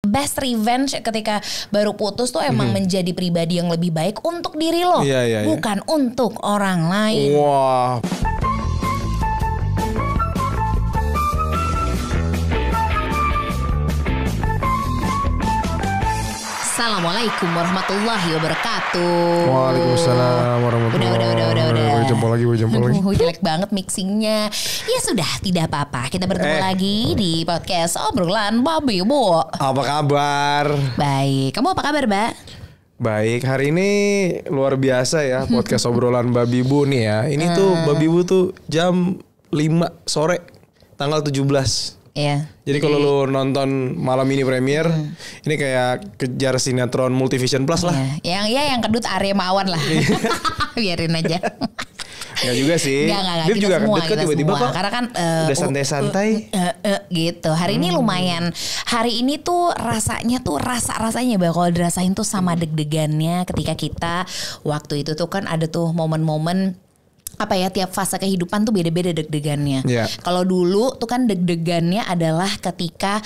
Best revenge ketika baru putus tuh emang menjadi pribadi yang lebih baik untuk diri lo, bukan untuk orang lain. Wah. Assalamualaikum warahmatullahi wabarakatuh. Waalaikumsalam warahmatullahi wabarakatuh. Udah. Jempol lagi. Jelek banget mixingnya. Ya sudah, tidak apa-apa. Kita bertemu lagi di podcast Obrolan Babi Bu. Apa kabar? Baik. Kamu apa kabar, Mbak? Baik, hari ini luar biasa ya podcast Obrolan Babi Bu nih ya. Ini tuh Babi Bu tuh jam 5 sore tanggal 17. Iya. Jadi kalau lu nonton malam ini premier, ini kayak kejar sinetron Multivision Plus lah. Yang kedut Arya Mawar lah. Biarin aja. Enggak juga sih. Dia juga kedut kan tiba-tiba kok. Karena kan udah santai-santai. Gitu. Hari ini lumayan. Hari ini tuh rasanya tuh rasanya bakal dirasain tuh sama deg-degannya ketika kita waktu itu tuh kan ada tuh momen-momen apa ya, tiap fase kehidupan tuh beda-beda deg-degannya. Kalau dulu tuh kan deg-degannya adalah ketika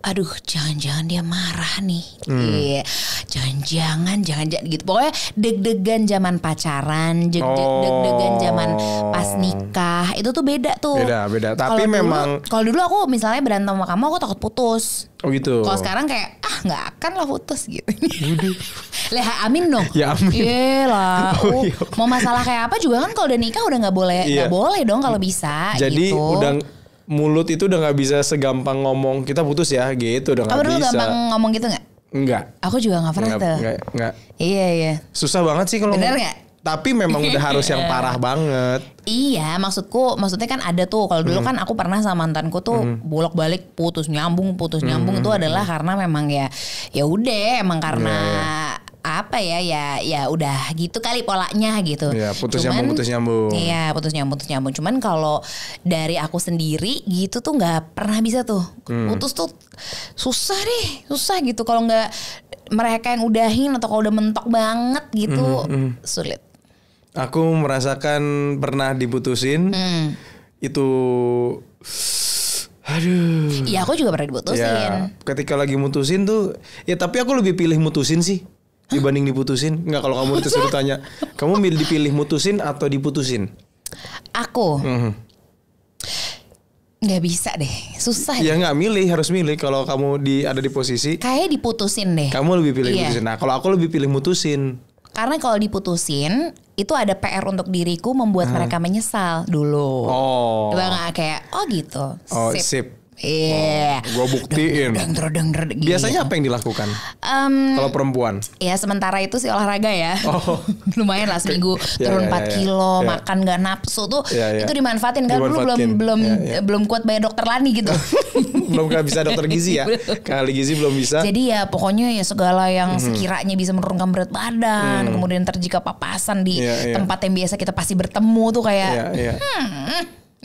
aduh jangan-jangan dia marah nih. Jangan-jangan gitu. Pokoknya deg-degan zaman pacaran, deg-degan zaman pas nikah. Itu tuh beda tuh. Beda. Tapi memang kalau dulu aku misalnya berantem sama kamu aku takut putus. Oh gitu. Kalau sekarang kayak nggak akan lah putus gitu. Lah amin dong. Ya amin. Iyalah. Mau masalah kayak apa juga kan kalau udah nikah udah nggak boleh dong kalau bisa. Jadi gitu. udah mulut itu udah nggak bisa segampang ngomong kita putus ya gitu, udah nggak bisa. Kamu dulu gampang ngomong gitu nggak? Enggak. Aku juga nggak pernah tuh. Enggak. Iya. Susah banget sih kalau. Bener nggak? Tapi memang udah harus yang parah banget. Iya, maksudnya kan ada tuh. Kalau dulu kan aku pernah sama mantanku tuh bolak-balik putus nyambung tuh adalah karena memang ya udah emang karena apa ya udah gitu kali polanya gitu. Iya, putus nyambung. Iya, putus nyambung. Cuman kalau dari aku sendiri gitu tuh nggak pernah bisa tuh. Putus tuh susah gitu. Kalau nggak mereka yang udahin atau kalau udah mentok banget gitu sulit. Aku merasakan pernah diputusin. Itu aduh. Iya, aku juga pernah diputusin. Ya, ketika lagi mutusin tuh ya, tapi aku lebih pilih mutusin sih dibanding diputusin. Enggak, kalau kamu disuruh tanya, kamu dipilih mutusin atau diputusin? Aku nggak bisa deh, susah. Ya nggak milih, harus milih. Kalau kamu ada di posisi kayak diputusin deh. Kamu lebih pilih mutusin. Nah, kalau aku lebih pilih mutusin. Karena kalau diputusin itu ada PR untuk diriku membuat mereka menyesal dulu. Coba nggak kayak gitu. Sip. Iya. Gua buktiin. Biasanya apa yang dilakukan? Kalau perempuan? Ya sementara itu sih olahraga ya. Lumayan lah seminggu turun 4 kilo, makan gak nafsu tuh. Itu dimanfaatin kan. Dulu belum kuat bayar dokter Lani gitu. Belum bisa dokter gizi ya. Kali gizi belum bisa. Jadi ya pokoknya ya segala yang sekiranya bisa menurunkan berat badan. Kemudian jika papasan di tempat yang biasa kita pasti bertemu tuh kayak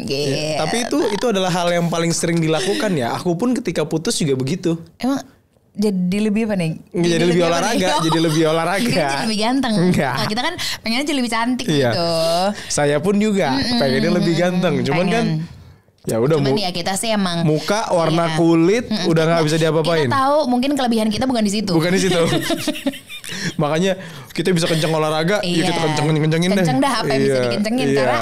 Ya, tapi itu adalah hal yang paling sering dilakukan ya. Aku pun ketika putus juga begitu. Emang jadi lebih apa nih? Jadi lebih olahraga. Jadi lebih olahraga. Jadi lebih ganteng. Nah, kita kan pengennya jadi lebih cantik gitu. Saya pun juga pengennya lebih ganteng. Cuman kan ya udah. Cuman ya kita sih emang muka, warna kulit udah nggak bisa diapa-apain. Kita tahu mungkin kelebihan kita bukan di situ. Bukan di situ. Makanya kita bisa kenceng olahraga, ya kita kencengin deh. Kenceng dah apa yang bisa dikencengin. Karena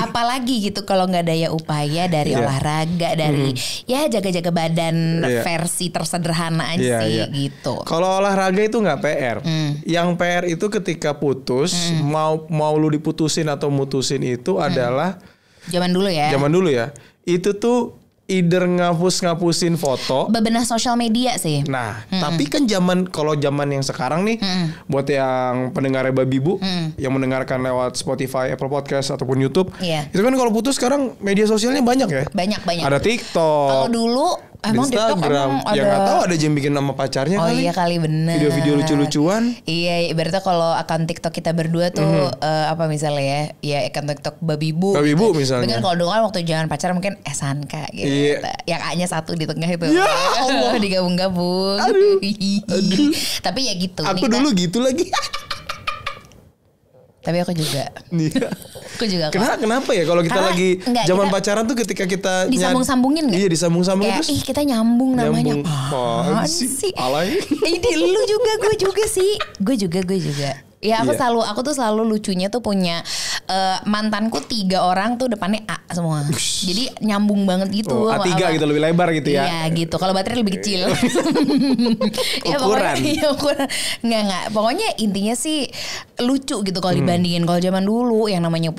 apalagi gitu kalau nggak daya upaya dari olahraga, dari jaga-jaga badan versi tersederhana aja sih gitu. Kalau olahraga itu nggak PR. Yang PR itu ketika putus, mau lu diputusin atau mutusin itu adalah Zaman dulu ya. Itu tuh either ngapusin foto, bebenah sosial media sih. Nah, tapi kan kalau zaman yang sekarang nih, buat yang pendengarnya Babi Bu, yang mendengarkan lewat Spotify, Apple Podcast ataupun YouTube, itu kan kalau putus sekarang media sosialnya banyak ya. Banyak. Ada TikTok. Kalau dulu emang Instagram, TikTok ya nggak tahu ada yang bikin nama pacarnya kali. Oh iya kali, bener. Video-video lucu-lucuan. Iya, ibaratnya kalau akun TikTok kita berdua tuh apa misalnya ya akun TikTok Babi Bu. Babi Bu misalnya. Dengan kalau dulu kan waktu jangan pacaran mungkin Sanka gitu. Yang A-nya satu di tengah itu. Ya Allah. Digabung-gabung. Aduh. Tapi ya gitu. Aku dulu gitu lagi. Tapi aku juga. Iya. Aku juga. Kenapa ya kalau kita lagi zaman pacaran tuh ketika kita disambung-sambungin nggak? Iya disambung-sambung terus. Kita nyambung namanya. Apaan sih? Alay. Ini lu juga, gue juga sih. Gue juga. Ya aku tuh selalu lucunya tuh punya mantanku 3 orang tuh depannya A semua. Jadi nyambung banget gitu. A3 gitu lebih lebar gitu ya. Iya gitu. Kalau baterai lebih kecil. Ukuran. Ukuran. Enggak. Pokoknya intinya sih lucu gitu kalau dibandingin kalau zaman dulu yang namanya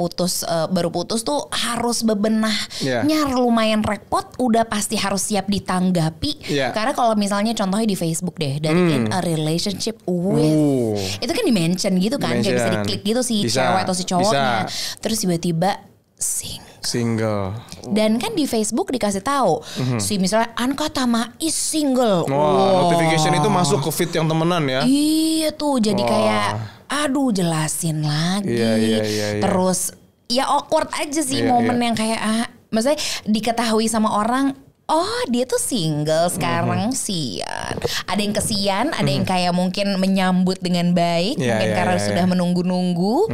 baru putus tuh harus bebenahnya lumayan repot, udah pasti harus siap ditanggapi. Karena kalau misalnya contohnya di Facebook deh, dari in a relationship with itu kan di-mention gitu kan, kayak bisa diklik gitu si cewek atau si cowoknya. Terus tiba-tiba single. Dan kan di Facebook dikasih tahu si misalnya Anka Tama is single. Notification itu masuk ke feed yang temenan ya. Iya tuh, jadi kayak aduh jelasin lagi. Iya. Terus ya awkward aja sih momen yang kayak maksudnya diketahui sama orang, oh dia tuh single sekarang sian. Ada yang kesian, ada yang kayak mungkin menyambut dengan baik, mungkin karena sudah menunggu-nunggu.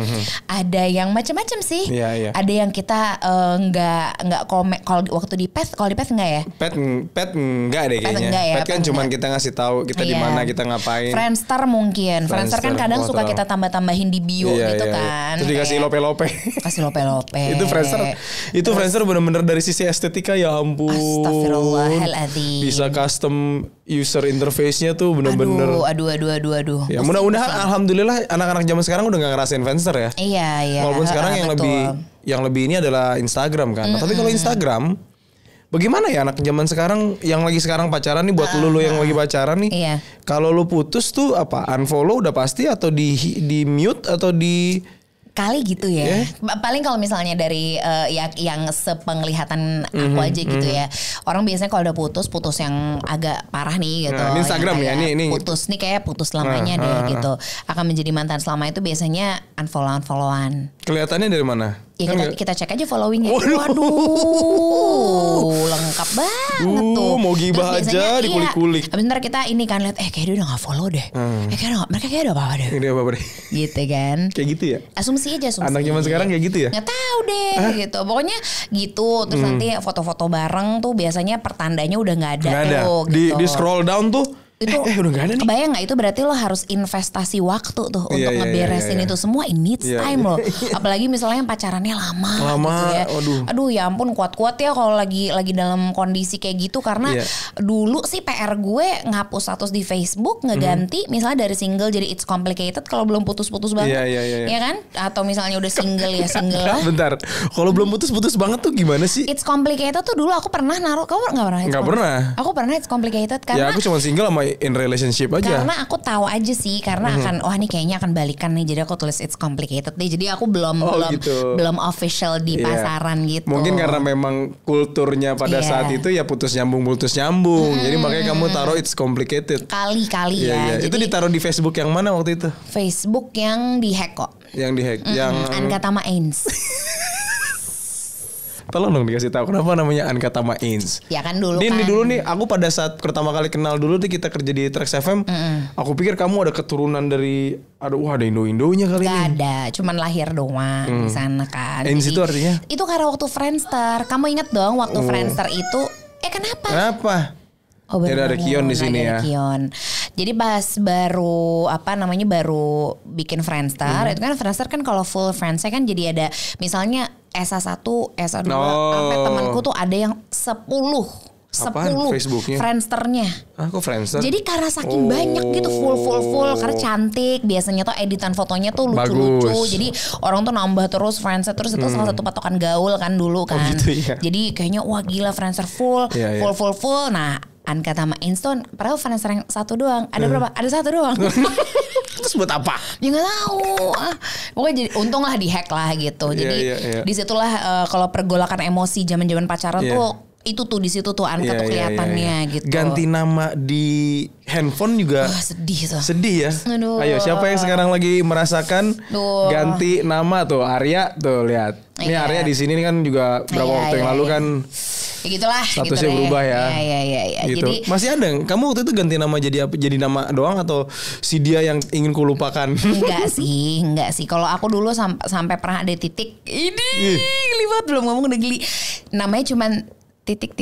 Ada yang macam-macam sih. Ada yang kita nggak komen kalau waktu di pet enggak ya? Pet enggak deh kayaknya. Pet kan cuma kita ngasih tahu kita di mana, kita ngapain. Friendster mungkin. Friendster kan kadang suka kita tambah-tambahin di bio gitu kan. Terus dikasih lope-lope. Kasih lope-lope. Itu Friendster benar-benar dari sisi estetika ya ampun. Astagfirullahaladzim. Bisa custom user interface-nya tuh bener-bener. Aduh. Ya mudah-mudahan alhamdulillah anak-anak zaman sekarang udah gak ngerasain Friendster ya. Iya. Walaupun sekarang yang lebih ini adalah Instagram kan. Tapi kalau Instagram, bagaimana ya anak zaman sekarang yang lagi sekarang pacaran nih, buat lu yang lagi pacaran nih. Iya. Kalau lu putus tuh apa? Unfollow udah pasti atau di mute atau di kali gitu ya. Paling kalau misalnya dari yang sepenglihatan aku aja gitu ya. Orang biasanya kalau udah putus yang agak parah nih gitu. Ini Instagram ya, ini putus nih kayak putus lamanya deh gitu. Akan menjadi mantan selama itu biasanya unfollowan. Kelihatannya dari mana? Ya kita cek aja followingnya. Waduh, lengkap banget tuh. Mau gibah aja dikulik-kulik. Abis ntar kita ini kan lihat, kayak dia udah gak follow deh. Mereka kayak udah apa-apa deh. Gitu kan. Kayak gitu ya. Asumsi. Anak zaman sekarang kayak gitu ya? Nggak tahu deh gitu. Pokoknya gitu. Terus nanti foto-foto bareng tuh biasanya pertandanya udah nggak ada tuh. Gitu. Di scroll down tuh. Itu udah gak ada nih. Kebayang gak itu berarti lo harus investasi waktu tuh untuk ngeberesin itu semua. It needs time loh. Apalagi misalnya pacarannya lama gitu ya. Aduh ya ampun, kuat-kuat ya kalau lagi dalam kondisi kayak gitu. Karena dulu sih PR gue ngapus status di Facebook, ngeganti misalnya dari single jadi it's complicated kalau belum putus-putus banget. Ya kan? Atau misalnya udah single ya single lah. Bentar, kalau belum putus-putus banget tuh gimana sih? It's complicated tuh dulu aku pernah naruh. Kamu gak pernah? Gak pernah. Aku pernah it's complicated karena ya aku cuma single sama in relationship aja. Karena aku tahu aja sih, karena akan ini kayaknya akan balikan nih, jadi aku tulis it's complicated deh. Jadi aku belum official di pasaran gitu. Mungkin karena memang kulturnya pada saat itu ya putus nyambung. Jadi makanya kamu taruh it's complicated. Kali-kali ya. Jadi, itu ditaruh di Facebook yang mana waktu itu? Facebook yang dihack kok. Yang dihack. Yang Anka Tama Ains. Tolong dong dikasih tahu kenapa namanya Anka Tama Ains. Ya kan dulu Dulu nih aku pada saat pertama kali kenal dulu nih kita kerja di Trax FM. Aku pikir kamu ada keturunan dari ada Indo-Indonya kali ini. Gak ada, cuman lahir doang di sana kan. Ains itu artinya? Itu karena waktu Friendster. Kamu inget dong waktu Friendster itu kenapa? Oh benar, ada Kion di sini ya. Kion. Jadi pas baru bikin Friendster, itu kan Friendster kan kalau full friends-nya kan jadi ada misalnya SA1, SA2, sampai temanku tuh ada yang 10 Facebooknya? Friendsternya. Kok Friendster? Jadi karena saking banyak gitu full karena cantik, biasanya tuh editan fotonya tuh lucu-lucu. Jadi orang tuh nambah terus Friendster, terus itu salah satu patokan gaul kan dulu kan. Gitu ya? Jadi kayaknya wah gila Friendster full. Nah, Anka Tama Ains tuh padahal Friendster yang satu doang. Ada berapa? Ada satu doang. Terus buat apa? Ya nggak tahu. Pokoknya jadi untung lah dihack lah gitu. Jadi disitulah kalau pergolakan emosi zaman pacaran tuh itu tuh di situ tuh Anka tuh kelihatannya gitu. Ganti nama di handphone juga sedih tuh. Sedih ya. Aduh. Ayo siapa yang sekarang lagi merasakan ganti nama tuh? Arya tuh lihat. Ini Arya di sini kan juga berapa waktu yang lalu kan Ya gitulah. Statusnya gitu berubah ya. Iya. Gitu. Jadi masih ada. Kamu waktu itu ganti nama jadi apa? Jadi nama doang atau si dia yang ingin kulupakan? Enggak sih. Kalau aku dulu sampai pernah ada titik. Ini geli banget, belum ngomong udah geli. Namanya cuman titik.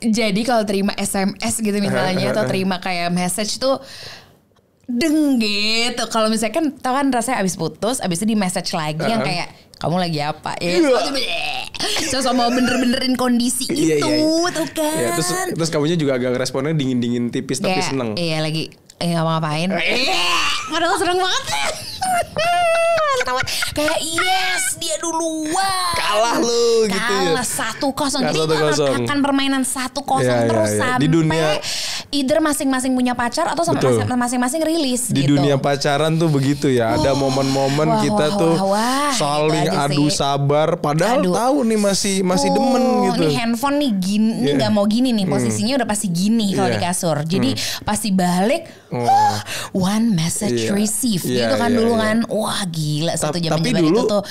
Jadi kalau terima SMS gitu misalnya atau terima kayak message tuh deng gitu. Kalau misalnya kan tau kan rasanya abis putus, abis itu di message lagi yang kayak kamu lagi apa? So mau bener-benerin kondisi itu tuh kan. Iya, terus kamunya juga agak responnya dingin-dingin tipis tapi seneng. Iya lagi ngapa-ngapain. Padahal seneng banget. Kayak yes dia duluan. Kalah lu gitu ya. Kalah 1-0. Jadi akan permainan 1-0 terus sampai di dunia either masing-masing punya pacar atau sampai masing-masing rilis di gitu. dunia pacaran tuh begitu ya. Ada momen-momen kita tuh saling adu sabar padahal tahu nih masih demen gitu. Nih handphone nih gini, nih nggak mau gini nih posisinya udah pasti gini kalau di kasur. Jadi pasti balik one message received gitu kan dulu kan. Wah gila satu jam itu tuh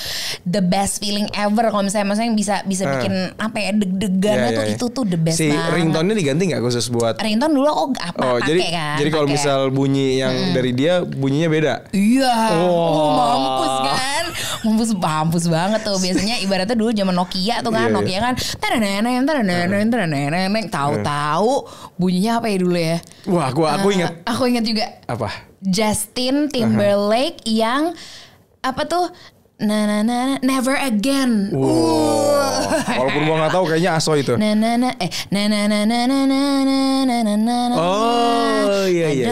the best feeling ever kalau misalnya bisa bikin apa ya deg-degan itu tuh the best banget. Si ringtone-nya diganti nggak khusus buat? Ringtone dulu pakai kan. Jadi kalau misal bunyi yang dari dia bunyinya beda. Iya. Mampus kan. Mampus banget tuh. Biasanya ibaratnya dulu zaman Nokia tuh kan. Nokia kan tahu-tahu bunyinya apa ya dulu ya? Wah, aku ingat. Aku ingat juga. Apa? Justin Timberlake yang apa tuh? Never Again. Walaupun gua nggak tahu kayaknya Aso itu. Oh iya.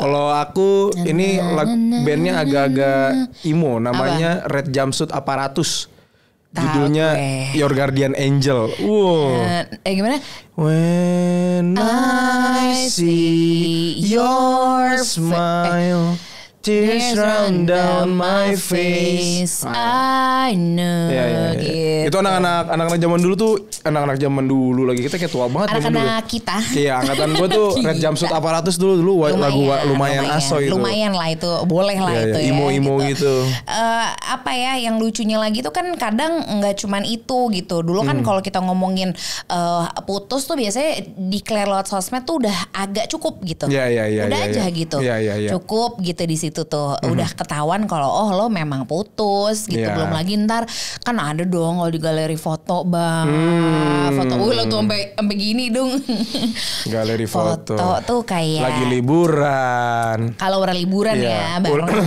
Kalau aku ini bandnya agak-agak emo, namanya Red Jumpsuit Apparatus. Judulnya Your Guardian Angel. Gimana? When I see your smile, tears run down my face. I know. Gitu. Itu anak-anak zaman dulu tuh, anak-anak zaman dulu lagi kita kayak tua banget. Anak-anak kita. Iya, angkatan gue tuh Red Jumpsuit Apparatus dulu lagu lumayan aso itu. Lumayan lah itu, boleh lah itu ya. Imo gitu. Apa ya yang lucunya lagi tuh kan kadang nggak cuman itu gitu. Dulu kan kalau kita ngomongin putus tuh biasanya declare lewat sosmed tuh udah agak cukup gitu. Iya. Udah aja gitu. Cukup gitu di situ tuh udah ketahuan kalau lo memang putus gitu. Belum lagi ntar kan ada dong kalau di galeri foto foto lo tuh sampai gini dong. Galeri foto tuh kayak lagi liburan. Kalau udah liburan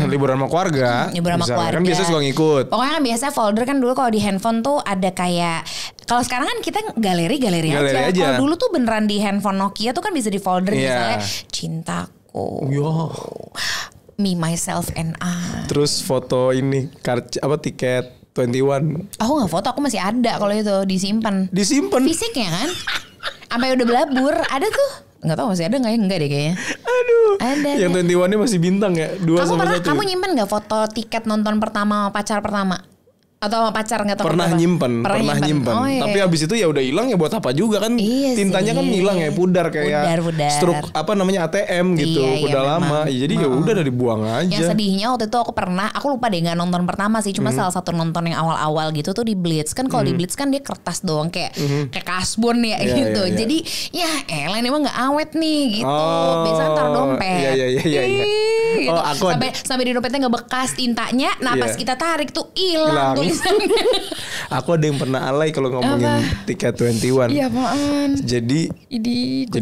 liburan sama keluarga. Liburan sama keluarga. Kan biasa suka ngikut. Pokoknya kan biasa folder kan dulu kalau di handphone tuh ada kayak kalau sekarang kan kita galeri aja. Kalau dulu tuh beneran di handphone Nokia tuh kan bisa di folder misalnya cintaku. Me, myself, and I. Terus foto ini tiket 21. Aku nggak foto, aku masih ada kalau itu disimpan. Fisiknya kan? Sampai udah belabur, ada tuh. Nggak tahu masih ada nggak ya? Enggak deh kayaknya. Aduh. Ada. Yang 21-nya masih bintang ya? 2/1. Kamu nyimpen nggak foto tiket nonton pertama pacar pertama? Atau sama pacar nggak tahu? Pernah nyimpen. Oh, iya. Tapi abis itu ya udah hilang ya buat apa juga kan? Iya tintanya kan hilang ya, pudar kayak struk ATM gitu, udah lama. Jadi ya udah dibuang aja. Yang sedihnya waktu itu aku lupa deh nggak nonton pertama sih, cuma salah satu nonton yang awal-awal gitu tuh di Blitz kan. Kalau di Blitz kan dia kertas doang kayak kasbon ya gitu. Jadi ya elah ini emang nggak awet nih gitu. Biasanya taruh dompet. Iya. Gitu. Sampai di dompetnya nggak bekas tintanya. Nah pas kita tarik tuh hilang. Aku ada yang pernah alay kalau ngomongin tiket 21. Iya apaan? Jadi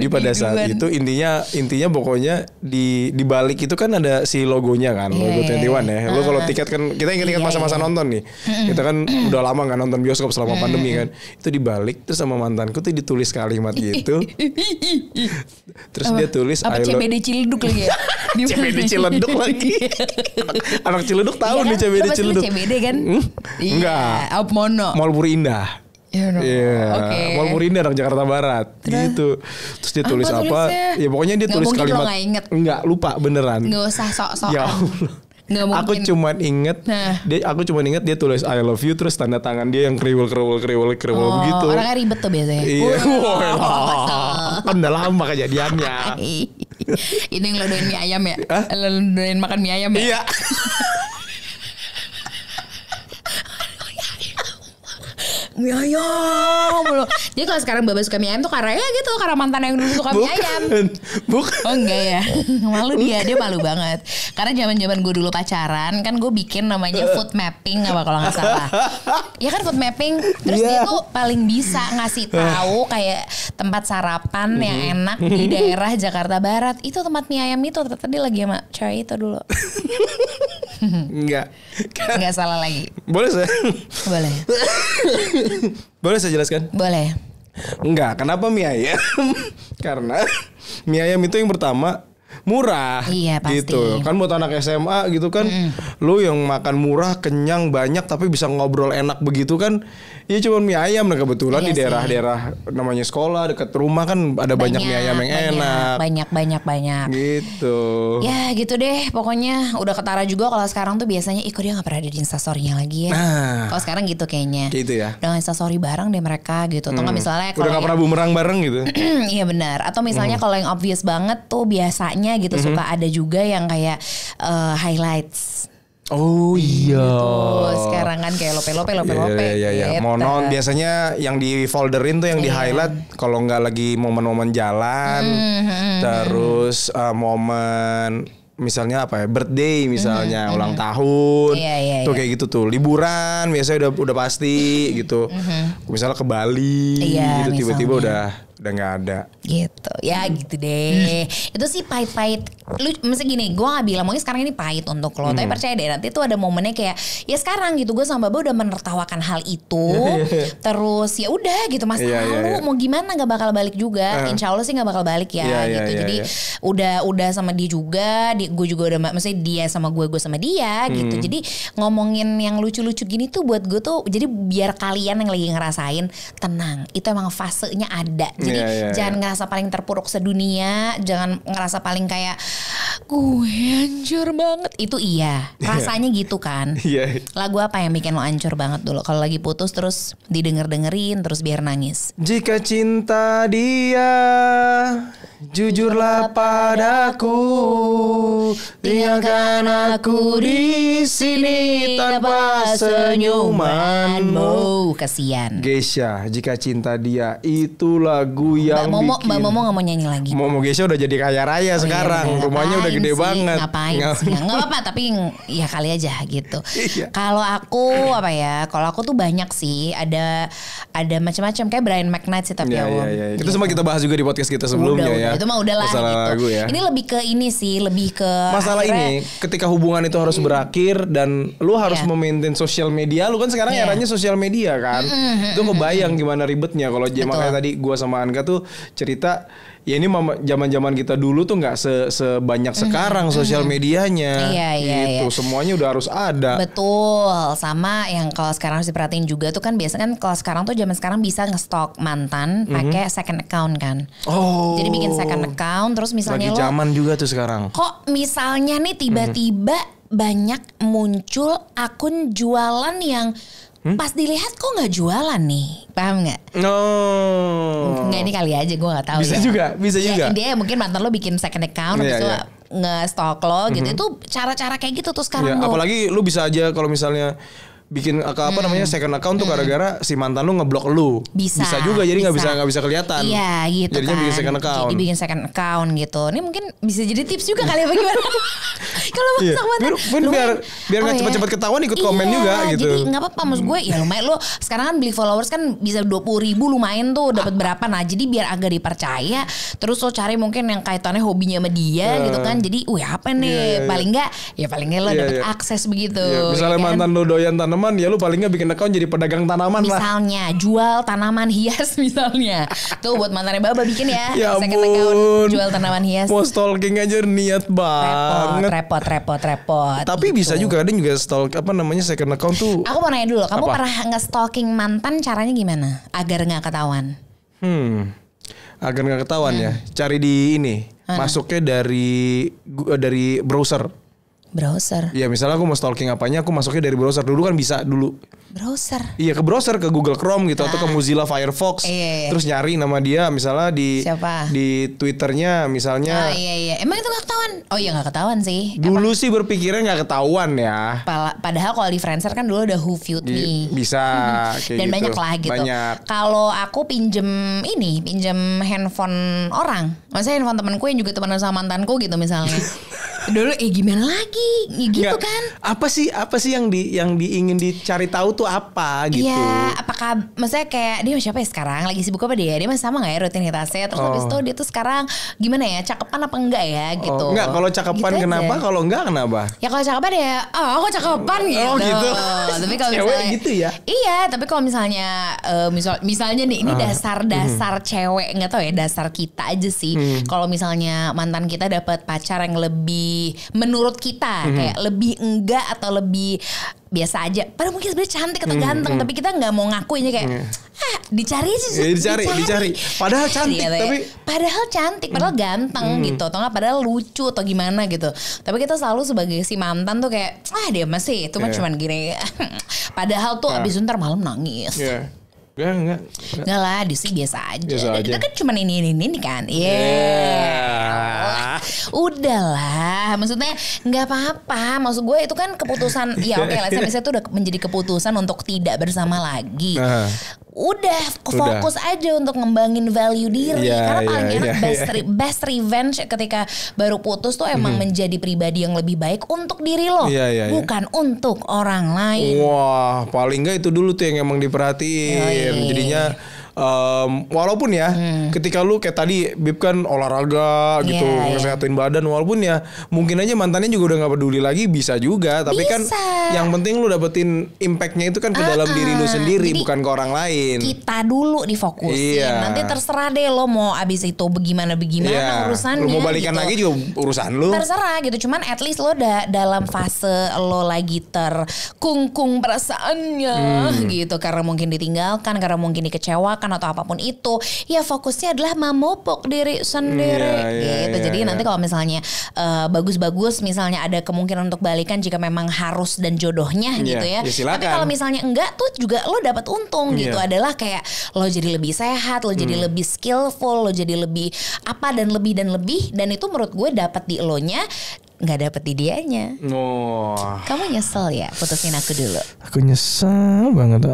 pada saat itu intinya pokoknya di balik itu kan ada si logonya kan, logo 21 ya. Lo kalau tiket kan kita ingat masa-masa nonton nih. Kita kan udah lama nggak nonton bioskop selama pandemi kan. Itu dibalik terus sama mantanku tuh ditulis kalimat gitu. Terus dia tulis apa CBD Ciledug lagi ya? CBD Ciledug lagi. Anak Ciledug tahu nih CBD Ciledug. CBD kan? Enggak. Mall Puri Indah. Mall Puri Indah Jakarta Barat. Gitu. Terus dia tulis apa? Ya pokoknya dia tulis kalimat. Enggak, lupa beneran. Enggak usah sok-sok. Ya Allah. Aku cuma inget dia tulis I love you terus tanda tangan dia yang kriwel begitu. Orangnya ribet tuh biasanya. Iya. Kan udah lama kejadiannya. Ini yang lo doain mie ayam ya? Lo doain makan mie ayam ya? Iya. mie ayam mulu. Jadi kalau sekarang Baba suka mie ayam tuh karena ya gitu, karena mantan yang dulu suka mie ayam. Bukan. Oh enggak ya. Malu dia malu banget. Karena zaman-zaman gue dulu pacaran kan gue bikin namanya food mapping apa kalau nggak salah. Ya kan food mapping. Terus dia tuh paling bisa ngasih tahu kayak tempat sarapan yang enak di daerah Jakarta Barat. Itu tempat mie ayam itu ternyata dia lagi sama cewek itu dulu. Enggak salah lagi. Boleh saya? Boleh. Boleh saya jelaskan? Boleh. Enggak, kenapa mie ayam? Karena mie ayam itu yang pertama murah. Iya pasti. Gitu. Kan buat anak SMA gitu kan, lu yang makan murah, kenyang, banyak tapi bisa ngobrol enak begitu kan. Ya cuma mie ayam. Nah kebetulan di daerah-daerah namanya sekolah dekat rumah kan ada banyak mie ayam yang enak. Banyak. Gitu. Ya gitu deh, pokoknya udah ketara juga kalau sekarang tuh biasanya kok dia gak pernah ada di Instastory-nya lagi ya. Kalau sekarang gitu kayaknya. Gitu ya. Udah Instastory bareng deh mereka gitu. Atau gak misalnya udah gak pernah bumerang bareng gitu. Iya benar. Atau misalnya kalau yang obvious banget tuh biasanya gitu suka ada juga yang kayak highlights. Oh iya. Gitu. Sekarang kan kayak lope. Iya. Gitu. Monon biasanya yang di folderin tuh yang di highlight kalau nggak lagi momen-momen jalan, terus momen misalnya apa ya, birthday misalnya, ulang tahun, tuh kayak gitu tuh, liburan biasanya udah pasti gitu. Misalnya ke Bali, gitu tiba-tiba udah nggak ada. Gitu, ya gitu deh. Itu sih pahit-pahit. Lu mesti gini, gue nggak bilang mungkin sekarang ini pahit untuk lo, tapi percaya deh nanti tuh ada momennya kayak ya sekarang gitu. Gue sama Baba udah menertawakan hal itu, terus ya udah gitu masa lalu mau gimana nggak bakal balik juga. Insya Allah sih nggak bakal balik ya gitu. Jadi udah sama dia juga. Gue juga udah, maksudnya dia sama gue sama dia gitu. Jadi ngomongin yang lucu-lucu gini tuh buat gue tuh jadi biar kalian yang lagi ngerasain tenang, itu emang fasenya ada. Jadi jangan ngerasa paling terpuruk sedunia, jangan ngerasa paling kayak gue hancur banget. Itu rasanya gitu kan. Lagu apa yang bikin lo hancur banget dulu kalau lagi putus terus didengerin terus biar nangis? Jika cinta dia jujurlah padaku, tinggalkan aku di sini tanpa senyumanmu. Kasian. Geisha, jika cinta dia, itu lagu yang Mbak Momo gak mau nyanyi lagi. Momo Geisha udah jadi kaya raya sekarang. Rumahnya udah gede banget. Ngapain sih? Gak apa-apa, tapi ya kali aja gitu. Kalau aku apa ya? Kalau aku tuh banyak sih. Ada macam-macam kayak Brian McKnight sih tapi Itu semua kita bahas juga di podcast kita sebelumnya ya. Itu mah udahlah gitu. Lagu ya. Ini lebih ke ini sih, lebih ke masalah ini ketika hubungan itu harus berakhir dan lu harus memaintain sosial media. Lu kan sekarang eranya sosial media kan. Itu kebayang gimana ribetnya kalau makanya tadi gua sama Anka tuh cerita ya ini zaman-zaman kita dulu tuh nggak sebanyak sekarang sosial medianya. Gitu. Semuanya udah harus ada. Betul. Sama yang kalau sekarang harus diperhatiin juga tuh kan biasanya kan kalau sekarang tuh zaman sekarang bisa nge-stalk mantan pakai second account kan. Jadi bikin second account terus misalnya lagi zaman juga tuh sekarang. Kok misalnya nih tiba-tiba banyak muncul akun jualan yang pas dilihat kok nggak jualan nih, paham nggak? Nggak, ini kali aja gue nggak tahu. Bisa juga. Dia mungkin mantan lo bikin second account, habis itu nge-stalk lo gitu. Itu cara-cara kayak gitu tuh sekarang. Apalagi lu bisa aja kalau misalnya bikin namanya second account tuh gara-gara si mantan lu ngeblok lu. Bisa juga jadi nggak bisa kelihatan. Iya gitu. Jadinya kan. bikin second account. Jadi bikin second account gitu. Ini mungkin bisa jadi tips juga kali ya bagaimana. Kalau mantan biar nggak cepet-cepet ketahuan ikut komen juga gitu. Jadi nggak apa-apa maksud gue ya lumayan lo sekarang kan beli followers kan bisa 20.000 lumayan tuh dapat berapa. Nah jadi biar agak dipercaya. Terus lo cari mungkin yang kaitannya hobinya sama dia gitu kan. Jadi apa nih paling nggak lo dapat akses begitu. Misalnya mantan lo doyan tanaman ya lu paling nggak bikin account jadi pedagang tanaman misalnya jual tanaman hias misalnya tuh buat mantannya Baba bikin ya second account jual tanaman hias. Mau stalking aja niat banget. Repot. Tapi gitu. Bisa juga ada juga stalk second account tuh. Aku mau nanya dulu, kamu pernah nge-stalking mantan caranya gimana agar nggak ketahuan? Agar nggak ketahuan ya. Cari di ini masuknya dari browser. Browser. Iya, misalnya aku mau stalking apanya, aku masuknya dari browser. Dulu kan bisa dulu. Browser. Iya, ke browser, ke Google Chrome gitu, atau ke Mozilla Firefox. Iya. Terus nyari nama dia, misalnya di Siapa? di Twitternya, misalnya. Iya. Emang itu nggak ketahuan? Oh iya nggak ketahuan sih. Dulu sih berpikirnya nggak ketahuan ya. Padahal kalau di Friendster kan dulu ada Who Viewed Me. Bisa. Kayak Dan gitu. banyak lah gitu. Banyak. Kalau aku pinjem handphone orang. Maksudnya handphone temanku yang juga temenan sama mantanku gitu misalnya. Dulu gimana lagi gitu Nggak, kan? Apa sih yang ingin dicari tahu tuh apa gitu? Iya, apakah maksudnya kayak dia siapa ya sekarang? Lagi sibuk apa dia? Dia masih sama nggak ya rutinitasnya? Terus habis itu dia tuh sekarang gimana ya? Cakepan apa enggak ya gitu? Enggak, kalau cakepan gitu kenapa? Kalau enggak kenapa? Ya kalau cakepan ya, aku cakepan gitu. Oh gitu. Tapi kalau misalnya gitu ya? Iya, tapi kalau misalnya misalnya nih ini dasar cewek nggak tahu ya dasar kita aja sih. Kalau misalnya mantan kita dapat pacar yang lebih menurut kita kayak lebih enggak atau lebih biasa aja. Padahal mungkin sebenarnya cantik atau ganteng, tapi kita nggak mau ngakuinnya kayak dicari aja. Dicari. Padahal cantik, padahal cantik, padahal ganteng gitu, atau nggak padahal lucu atau gimana gitu. Tapi kita selalu sebagai si mantan tuh kayak dia masih itu mah cuman gini. Padahal tuh abis itu ntar malam nangis. Enggak lah, sih biasa aja. Kita kan cuma ini kan. Udahlah, maksudnya nggak apa-apa. Maksud gue itu kan keputusan. Ya oke lah, misalnya itu udah menjadi keputusan untuk tidak bersama lagi. Udah fokus aja untuk ngembangin value diri. Karena paling enak best revenge ketika baru putus tuh emang menjadi pribadi yang lebih baik untuk diri lo, bukan untuk orang lain. Wah, paling nggak itu dulu tuh yang emang diperhatiin. Jadinya walaupun ya ketika lu kayak tadi Bib kan olahraga gitu, ngesehatin badan, walaupun ya mungkin aja mantannya juga udah nggak peduli lagi, bisa juga, tapi kan yang penting lu dapetin impactnya itu kan ke dalam diri lu sendiri. Jadi, bukan ke orang lain. Kita dulu difokusin, nanti terserah deh lo mau abis itu bagaimana urusannya. Lu mau balikan gitu lagi juga urusan lu. Terserah gitu, cuman at least lo dalam fase lo lagi terkungkung perasaannya gitu, karena mungkin ditinggalkan, karena mungkin dikecewakan atau apapun itu, ya fokusnya adalah memupuk diri sendiri gitu. Jadi nanti kalau misalnya bagus-bagus, misalnya ada kemungkinan untuk balikan jika memang harus dan jodohnya gitu ya. Tapi kalau misalnya enggak tuh juga lo dapat untung gitu, adalah kayak lo jadi lebih sehat, lo jadi lebih skillful, lo jadi lebih apa dan lebih, dan itu menurut gue dapat di elonya, nggak dapet di dianya. Kamu nyesel ya putusin aku dulu? Aku nyesel banget.